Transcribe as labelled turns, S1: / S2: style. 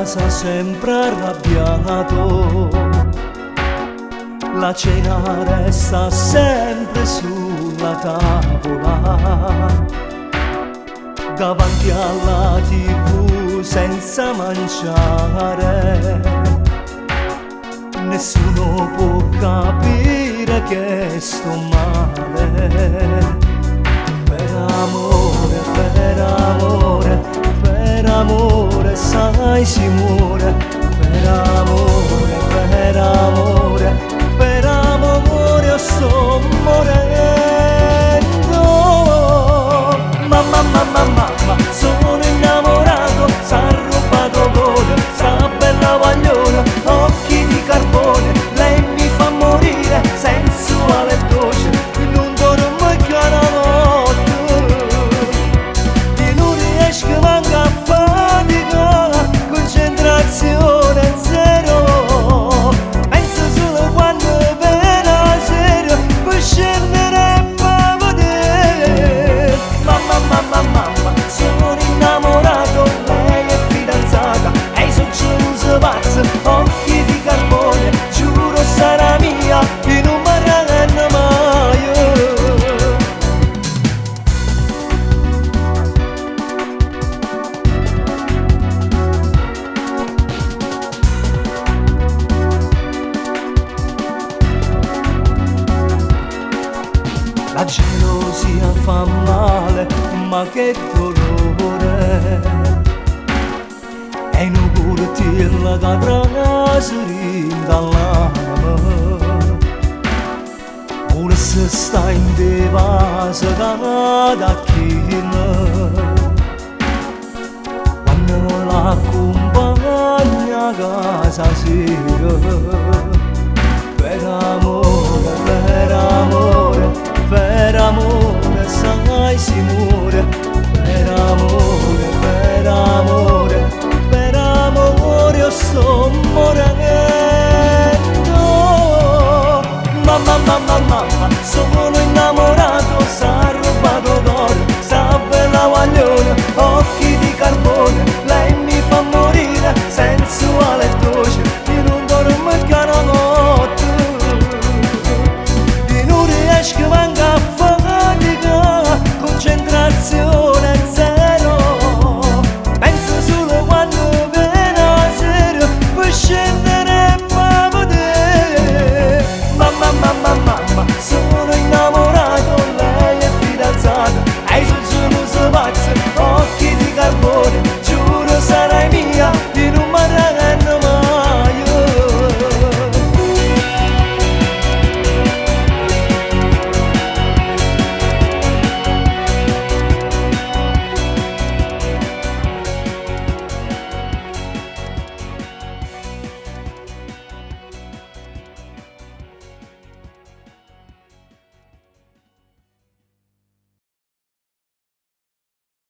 S1: casa sempre arrabbiato, la cena resta sempre sulla tavola, davanti alla TV senza mangiare. Nessuno può capire che sto male. Per amore, per amore, per amore, sai si muore. Per amore, per amore, per amore io sto morendo. Mamma, mamma, mamma, sono innamorato, s'ha rubato cuore, sta bella guagliona, occhi di carbone, lei mi fa morire, sensuale e dolce, non dormo più la notte, e non riesco manco a fatica, concentrazione zero, penso solo quando appena serio, poi scendere e poi vedere. Mamma, mamma, mamma, sono innamorato, lei è fidanzata, e sono geloso pazzo, occhi di carbone, giuro sarà mia, e non mi arrendo mai. La gelosia fa male, ma che dolore, e non curtirla che trasri dall'anima. Pure se sta in devasa da china, quando l'accompagna a casa sera. Per amore, per amore, per amore, sai si muore. Per amore, per amore, per amore io sto morendo. Mamma, mamma, mamma, sono innamorato, s'ha rubato cuore, sta bella guagliona, occhi